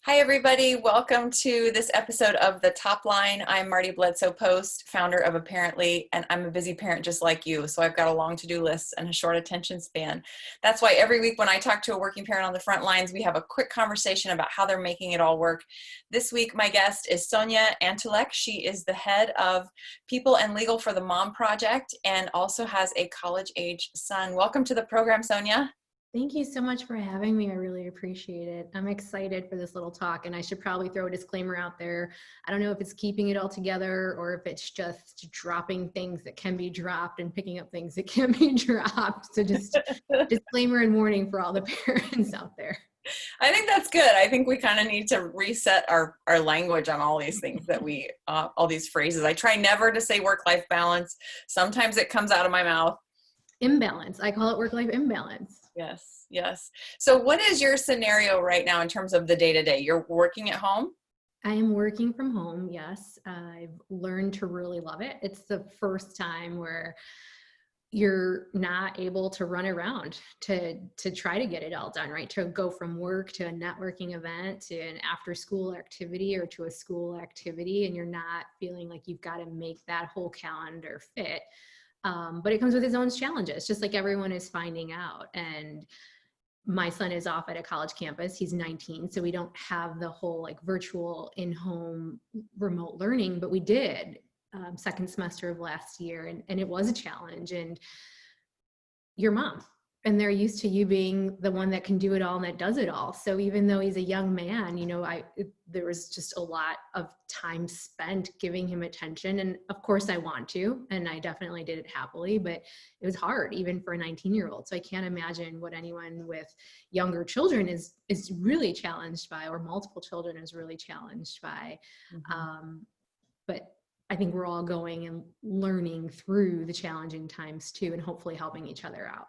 Hi, everybody. Welcome to this episode of the Topline. I'm Marti Bledsoe Post, founder of Apparently, and I'm a busy parent just like you. So I've got a long to-do list and a short attention span. That's why every week when I talk to a working parent on the front lines, we have a quick conversation about how they're making it all work. This week, my guest is Sonia Antolec. She is the head of People and Legal for the Mom Project and also has a college-age son. Welcome to the program, Sonia. Thank you so much for having me. I really appreciate it. I'm excited for this little talk, and I should probably throw a disclaimer out there. I don't know if it's keeping it all together or if it's just dropping things that can be dropped and picking up things that can be dropped. So just disclaimer and warning for all the parents out there. I think that's good. I think we kind of need to reset our language on all these things that we, all these phrases. I try never to say work-life balance. Sometimes it comes out of my mouth. Imbalance. I call it work-life imbalance. Yes, yes. So what is your scenario right now in terms of the day-to-day? You're working at home? I am working from home, yes. I've learned to really love it. It's the first time where you're not able to run around to try to get it all done, right? To go from work to a networking event to an after school activity or to a school activity, and you're not feeling like you've got to make that whole calendar fit. But it comes with its own challenges, just like everyone is finding out. And my son is off at a college campus. He's 19, so we don't have the whole like virtual in-home remote learning, but we did second semester of last year, and it was a challenge. And your mom, and they're used to you being the one that can do it all and that does it all. So even though he's a young man, you know, there was just a lot of time spent giving him attention. And of course I want to, and I definitely did it happily, but it was hard even for a 19-year-old. So I can't imagine what anyone with younger children is really challenged by, or multiple children is really challenged by. Mm-hmm. But I think we're all going and learning through the challenging times too, and hopefully helping each other out.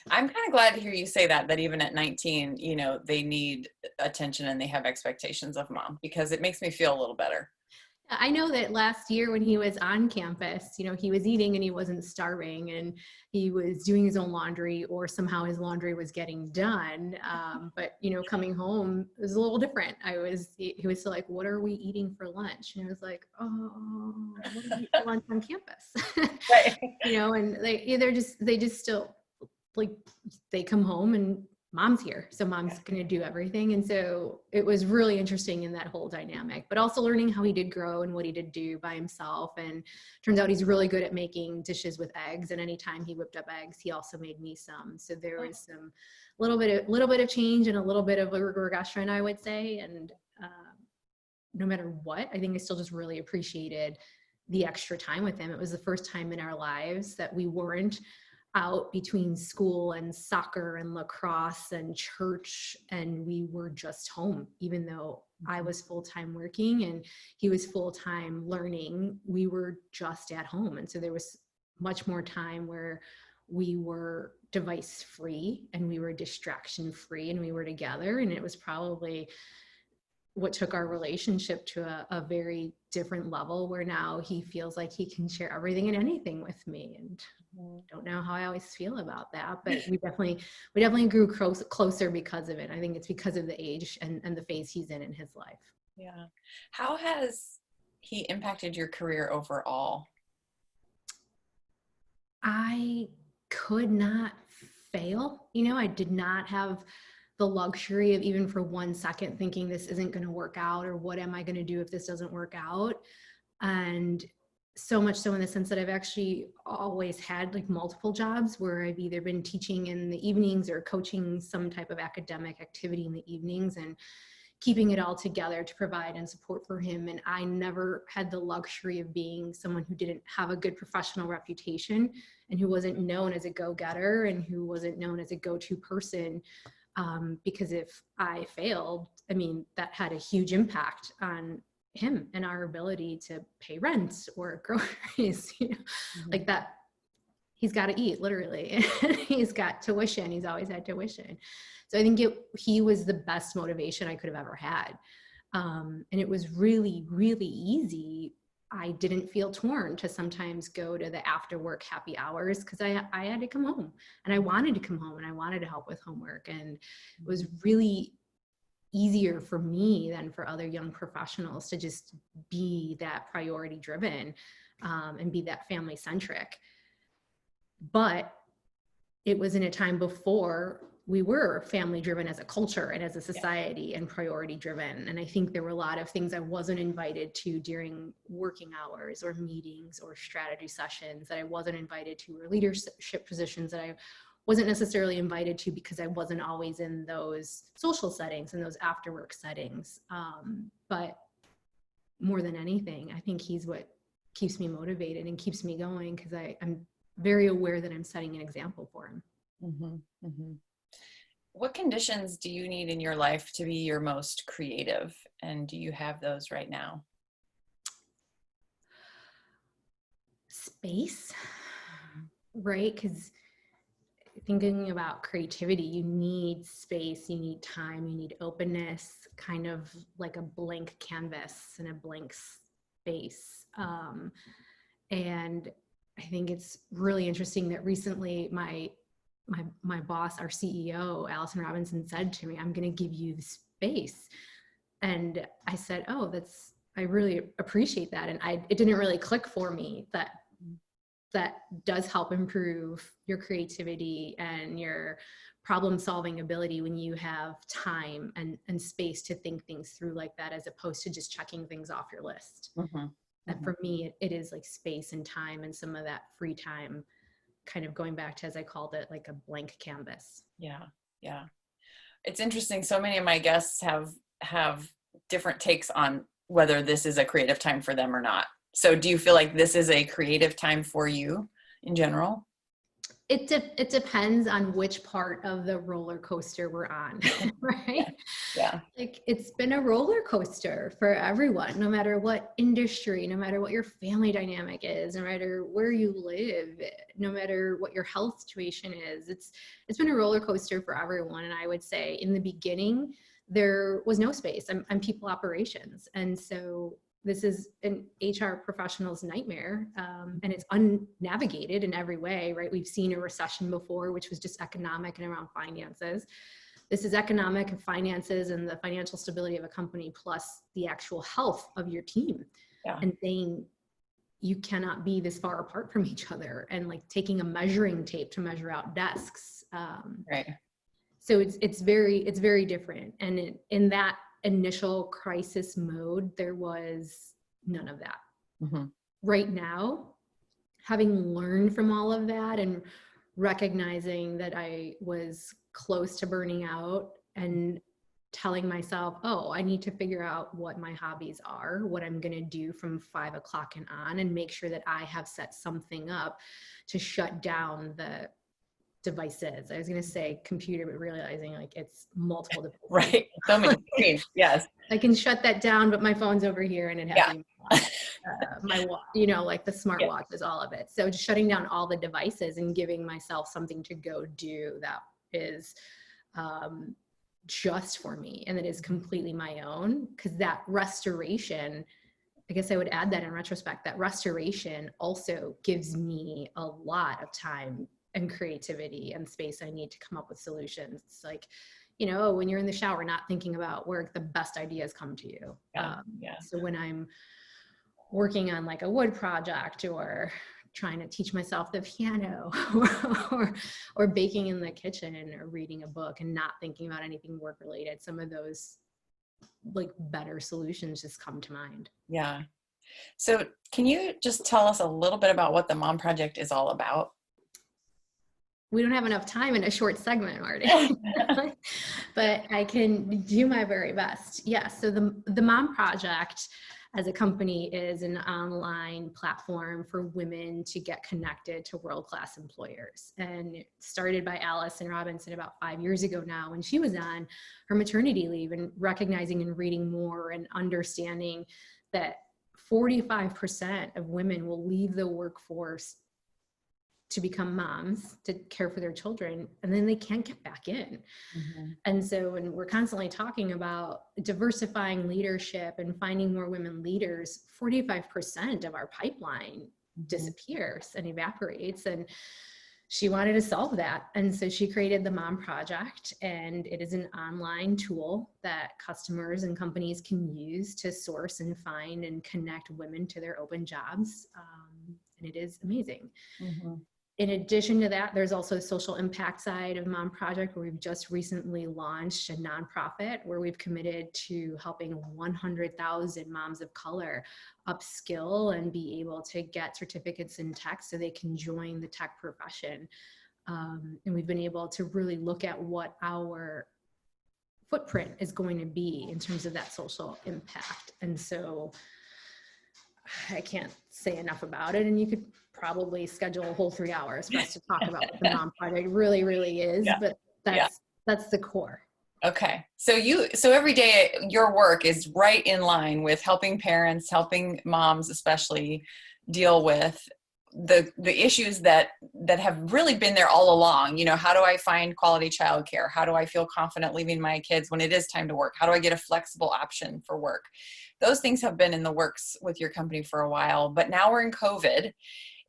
I'm kind of glad to hear you say that even at 19, you know, they need attention and they have expectations of mom, because it makes me feel a little better. I know that last year when he was on campus, you know, he was eating and he wasn't starving, and he was doing his own laundry, or somehow his laundry was getting done. But, you know, coming home was a little different. He was still like, what are we eating for lunch? And I was like, oh, what do we eat for lunch on campus? Right. You know, and they just still, like, they come home and mom's here, so mom's going to do everything. And so it was really interesting in that whole dynamic, but also learning how he did grow and what he did do by himself. And turns out he's really good at making dishes with eggs, and anytime he whipped up eggs, he also made me some. So there was some little bit of change and a little bit of a regression, I would say. And no matter what, I think I still just really appreciated the extra time with him. It was the first time in our lives that we weren't out between school and soccer and lacrosse and church, and we were just home. Even though I was full-time working and he was full-time learning, we were just at home. And so there was much more time where we were device free and we were distraction free and we were together. And it was probably what took our relationship to a very different level, where now he feels like he can share everything and anything with me. And don't know how I always feel about that, but we definitely grew closer because of it. I think it's because of the age and the phase he's in his life. Yeah. How has he impacted your career overall? I could not fail. You know, I did not have the luxury of even for 1 second thinking this isn't going to work out, or what am I going to do if this doesn't work out? And so much so in the sense that I've actually always had like multiple jobs where I've either been teaching in the evenings or coaching some type of academic activity in the evenings, and keeping it all together to provide and support for him. And I never had the luxury of being someone who didn't have a good professional reputation, and who wasn't known as a go-getter, and who wasn't known as a go-to person. Because if I failed, I mean, that had a huge impact on him and our ability to pay rent or groceries, you know, like that. He's got to eat, literally. He's got tuition. He's always had tuition. So I think he was the best motivation I could have ever had. And it was really, really easy. I didn't feel torn to sometimes go to the after work happy hours, because I had to come home, and I wanted to come home, and I wanted to help with homework. And it was really easier for me than for other young professionals to just be that priority driven, and be that family centric. But it was in a time before we were family driven as a culture and as a society, and priority driven. And I think there were a lot of things I wasn't invited to during working hours or meetings or strategy sessions that I wasn't invited to, or leadership positions that I wasn't necessarily invited to because I wasn't always in those social settings and those after work settings. But more than anything, I think he's what keeps me motivated and keeps me going, because I'm very aware that I'm setting an example for him. Mm-hmm. Mm-hmm. What conditions do you need in your life to be your most creative? And do you have those right now? Space, right? Because thinking about creativity, you need space, you need time, you need openness, kind of like a blank canvas and a blank space. And I think it's really interesting that recently my boss, our CEO, Allison Robinson, said to me, "I'm going to give you the space." And I said, "Oh, I really appreciate that." And it didn't really click for me that does help improve your creativity and your problem solving ability when you have time and space to think things through like that, as opposed to just checking things off your list. Mm-hmm. And for me, it is like space and time, and some of that free time, kind of going back to, as I called it, like a blank canvas. Yeah. Yeah. It's interesting. So many of my guests have different takes on whether this is a creative time for them or not. So do you feel like this is a creative time for you in general? It depends on which part of the roller coaster we're on, right? Yeah. Like, it's been a roller coaster for everyone, no matter what industry, no matter what your family dynamic is, no matter where you live, no matter what your health situation is. It's been a roller coaster for everyone. And I would say in the beginning, there was no space. I'm people operations. And so this is an HR professional's nightmare, and it's unnavigated in every way, right? We've seen a recession before, which was just economic and around finances. This is economic and finances and the financial stability of a company, plus the actual health of your team. Yeah. And saying you cannot be this far apart from each other, and like taking a measuring tape to measure out desks. Right. So it's very different. And in that initial crisis mode, there was none of that. Mm-hmm. Right now, having learned from all of that and recognizing that I was close to burning out, and telling myself, oh, I need to figure out what my hobbies are, what I'm going to do from 5 o'clock and on, and make sure that I have set something up to shut down the devices. I was going to say computer, but realizing like it's multiple devices. Right. So many screens. Yes. I can shut that down, but my phone's over here and it has my watch, like the smartwatch is all of it. So just shutting down all the devices and giving myself something to go do that is just for me, and that is completely my own. Because that restoration, I guess I would add that in retrospect, that restoration also gives me a lot of time and creativity and space I need to come up with solutions. It's like, when you're in the shower, not thinking about work, the best ideas come to you. So when I'm working on like a wood project, or trying to teach myself the piano, or baking in the kitchen, or reading a book, and not thinking about anything work related, some of those like better solutions just come to mind. Yeah. So can you just tell us a little bit about what the Mom Project is all about? We don't have enough time in a short segment, Marti, but I can do my very best. Yeah. So the Mom Project as a company is an online platform for women to get connected to world-class employers. And it started by Allison Robinson about 5 years ago now, when she was on her maternity leave, and recognizing and reading more and understanding that 45% of women will leave the workforce to become moms, to care for their children, and then they can't get back in. Mm-hmm. And so when we're constantly talking about diversifying leadership and finding more women leaders, 45% of our pipeline disappears and evaporates. And she wanted to solve that. And so she created the Mom Project, and it is an online tool that customers and companies can use to source and find and connect women to their open jobs. And it is amazing. Mm-hmm. In addition to that, there's also a social impact side of Mom Project, where we've just recently launched a nonprofit where we've committed to helping 100,000 moms of color upskill and be able to get certificates in tech so they can join the tech profession. And we've been able to really look at what our footprint is going to be in terms of that social impact. And so I can't say enough about it, and you could probably schedule a whole 3 hours for us to talk about what the Mom Project really is, but that's the core. Okay. So every day your work is right in line with helping parents, helping moms especially deal with the issues that have really been there all along. You know, how do I find quality childcare? How do I feel confident leaving my kids when it is time to work? How do I get a flexible option for work? Those things have been in the works with your company for a while, but now we're in COVID.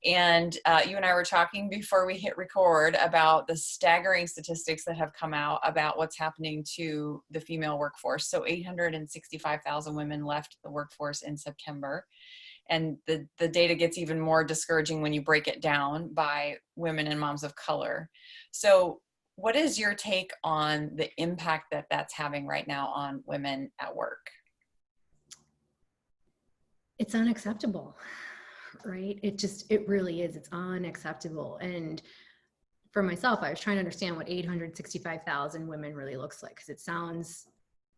And you and I were talking before we hit record about the staggering statistics that have come out about what's happening to the female workforce. So 865,000 women left the workforce in September. And the data gets even more discouraging when you break it down by women and moms of color. So what is your take on the impact that that's having right now on women at work? It's unacceptable, right? It really is. It's unacceptable. And for myself, I was trying to understand what 865,000 women really looks like, because it sounds,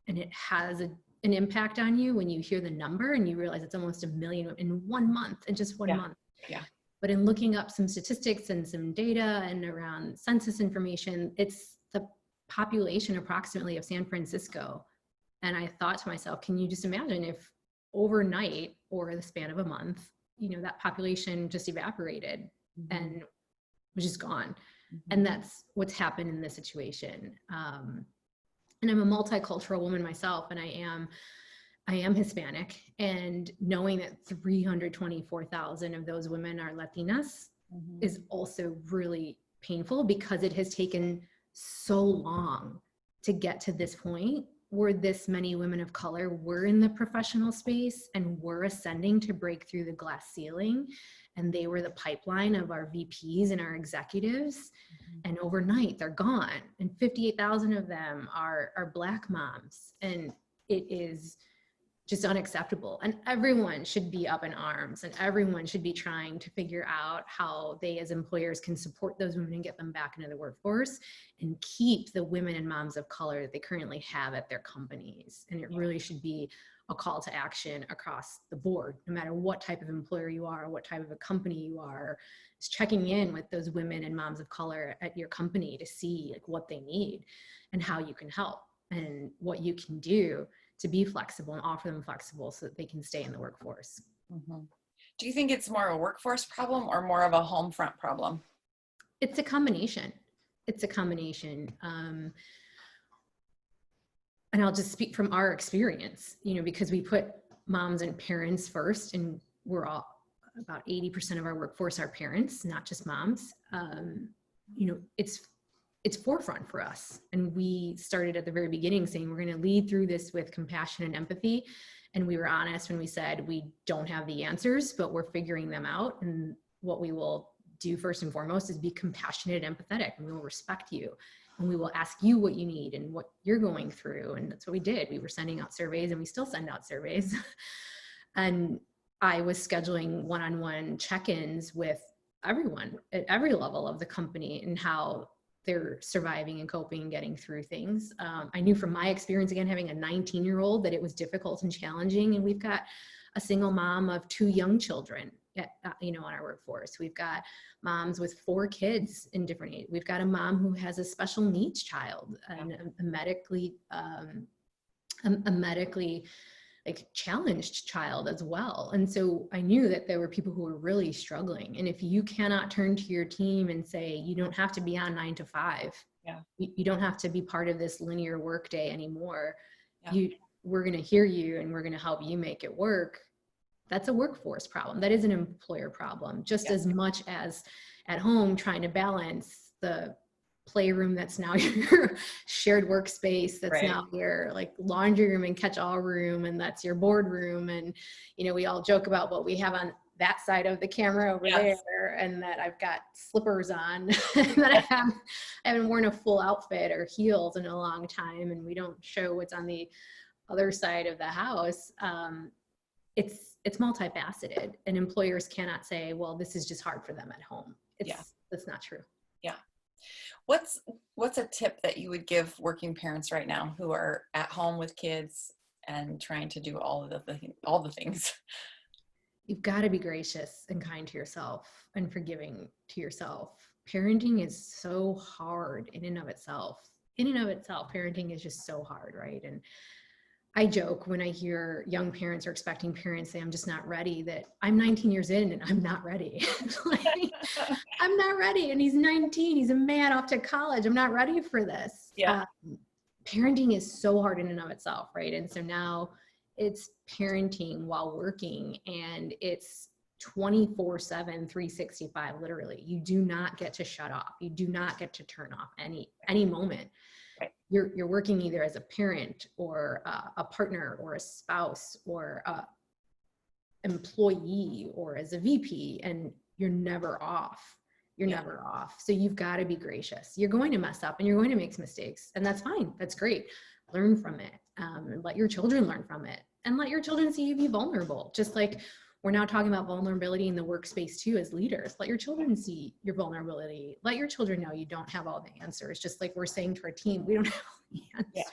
and it has an impact on you when you hear the number and you realize it's almost 1 million in 1 month, in just one month. Yeah. But in looking up some statistics and some data and around census information, it's the population approximately of San Francisco. And I thought to myself, can you just imagine if overnight or the span of a month, you know, that population just evaporated and was just gone. And that's what's happened in this situation. And I'm a multicultural woman myself, and I am Hispanic, and knowing that 324,000 of those women are Latinas is also really painful, because it has taken so long to get to this point where this many women of color were in the professional space and were ascending to break through the glass ceiling. And they were the pipeline of our VPs and our executives. And overnight they're gone. And 58,000 of them are Black moms. And it is just unacceptable. And everyone should be up in arms, and everyone should be trying to figure out how they as employers can support those women and get them back into the workforce and keep the women and moms of color that they currently have at their companies. And it really should be a call to action across the board, no matter what type of employer you are, what type of a company you are, is checking in with those women and moms of color at your company to see like what they need and how you can help and what you can do to be flexible and offer them flexible so that they can stay in the workforce. Do you think it's more a workforce problem or more of a home front problem? It's a combination. It's a combination. And I'll just speak from our experience, you know, because we put moms and parents first, and we're all, about 80% of our workforce are parents, not just moms. You know, it's forefront for us. And we started at the very beginning saying, we're going to lead through this with compassion and empathy. And we were honest when we said, we don't have the answers, but we're figuring them out. And what we will do first and foremost is be compassionate and empathetic, and we will respect you. And we will ask you what you need and what you're going through. And that's what we did. We were sending out surveys, and we still send out surveys. And I was scheduling one-on-one check-ins with everyone at every level of the company and how they're surviving and coping and getting through things. I knew from my experience, again, having a 19-year-old, that it was difficult and challenging. And we've got a single mom of 2 young children, you know, on our workforce. We've got moms with 4 kids in different age. We've got a mom who has a special needs child and a medically like challenged child as well. And so I knew that there were people who were really struggling. And if you cannot turn to your team and say, you don't have to be on 9 to 5, you don't have to be part of this linear work day anymore. We're going to hear you, and we're going to help you make it work. That's a workforce problem. That is an employer problem, just as much as at home trying to balance the playroom that's now your shared workspace, that's now your like laundry room and catch-all room, and that's your boardroom. And we all joke about what we have on that side of the camera over there, and that I've got slippers on that I haven't worn a full outfit or heels in a long time, and we don't show what's on the other side of the house. It's multifaceted, and employers cannot say, well, this is just hard for them at home. That's not true. Yeah. What's a tip that you would give working parents right now who are at home with kids and trying to do all the things? You've got to be gracious and kind to yourself and forgiving to yourself. Parenting is so hard in and of itself. Parenting is just so hard, right? And I joke when I hear young parents or expecting parents say, I'm just not ready, that I'm 19 years in and I'm not ready. I'm not ready. And he's 19. He's a man off to college. I'm not ready for this. Yeah. Parenting is so hard in and of itself, right? And so now it's parenting while working, and it's 24/7, 365, literally. You do not get to shut off. You do not get to turn off any moment. You're working either as a parent or a partner or a spouse or a employee or as a VP, and you're never off. Never off. So you've got to be gracious. You're going to mess up and you're going to make mistakes, and that's fine. That's great. Learn from it. And let your children learn from it, and let your children see you be vulnerable. Just like we're now talking about vulnerability in the workspace too, as leaders. Let your children see your vulnerability. Let your children know you don't have all the answers. Just like we're saying to our team, we don't have all the answers.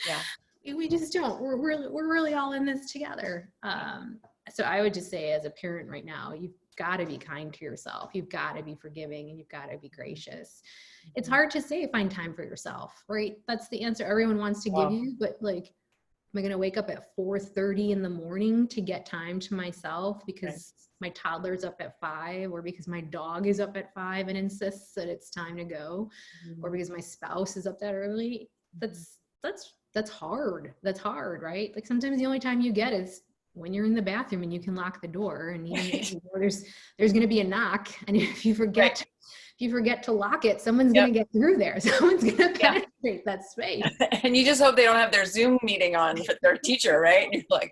Yeah. We just don't. We're really all in this together. So I would just say, as a parent right now, you've got to be kind to yourself. You've got to be forgiving, and you've got to be gracious. It's hard to say find time for yourself, right? That's the answer everyone wants to give you, but like, am I going to wake up at 4:30 in the morning to get time to myself because my toddler's up at 5, or because my dog is up at 5 and insists that it's time to go, or because my spouse is up that early? That's hard. That's hard, right? Like sometimes the only time you get is when you're in the bathroom and you can lock the door, and even there's going to be a knock, and if you forget to lock it, someone's going to get through there. Someone's going to penetrate that space. And you just hope they don't have their Zoom meeting on with their teacher, right? And you're like,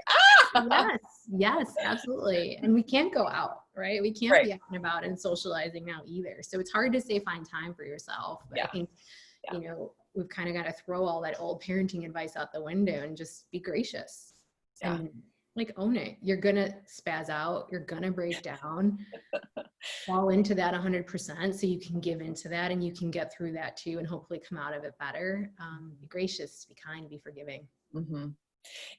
Yes, absolutely. And we can't go out, right? We can't be out and about and socializing now either. So it's hard to say find time for yourself. But I think, we've kind of got to throw all that old parenting advice out the window and just be gracious. And like own it. You're going to spaz out. You're going to break down. Fall into that 100% so you can give into that, and you can get through that too, and hopefully come out of it better. Be gracious, be kind, be forgiving. Mm-hmm.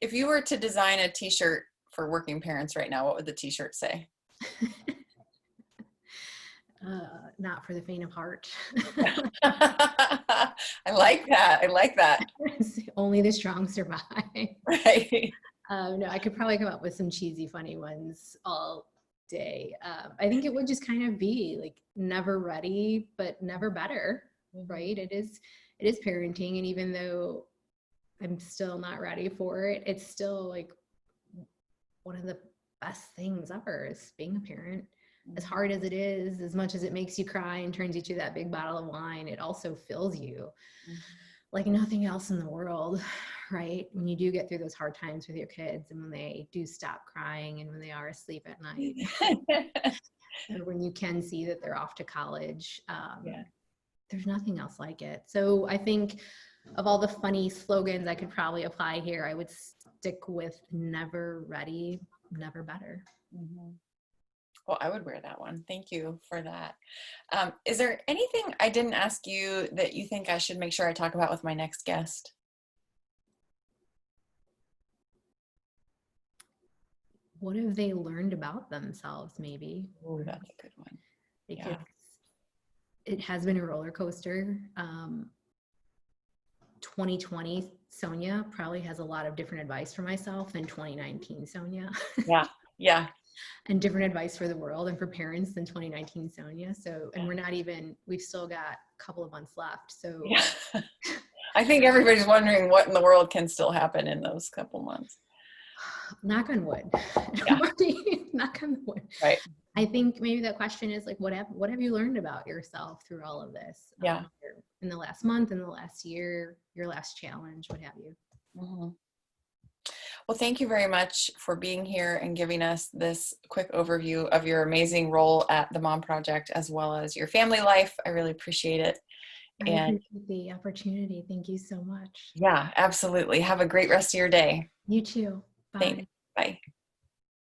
If you were to design a t-shirt for working parents right now, what would the t-shirt say? Not for the faint of heart. I like that. Only the strong survive. Right. No, I could probably come up with some cheesy, funny ones all day. I think it would just kind of be like never ready, but never better, right? It is parenting. And even though I'm still not ready for it, it's still like one of the best things ever is being a parent. As hard as it is, as much as it makes you cry and turns you to that big bottle of wine, it also fills you like nothing else in the world, right? When you do get through those hard times with your kids, and when they do stop crying, and when they are asleep at night, and when you can see that they're off to college, there's nothing else like it. So I think of all the funny slogans I could probably apply here, I would stick with never ready, never better. Mm-hmm. Well, I would wear that one. Thank you for that. Is there anything I didn't ask you that you think I should make sure I talk about with my next guest? What have they learned about themselves, maybe? Oh, that's a good one. Because it has been a roller coaster. 2020 Sonia probably has a lot of different advice for myself than 2019 Sonia. Yeah. And different advice for the world and for parents than 2019 Sonia. So, and we've still got a couple of months left. So I think everybody's wondering what in the world can still happen in those couple months. Knock on wood. Yeah. Marty, knock on wood. Right. I think maybe the question is like, what have you learned about yourself through all of this? Yeah. In the last month, in the last year, your last challenge, what have you? Mm-hmm. Well, thank you very much for being here and giving us this quick overview of your amazing role at the Mom Project, as well as your family life. I really appreciate it. I And appreciate the opportunity. Thank you so much. yeah, absolutely. Have a great rest of your day. You too. Thanks. Bye. Bye.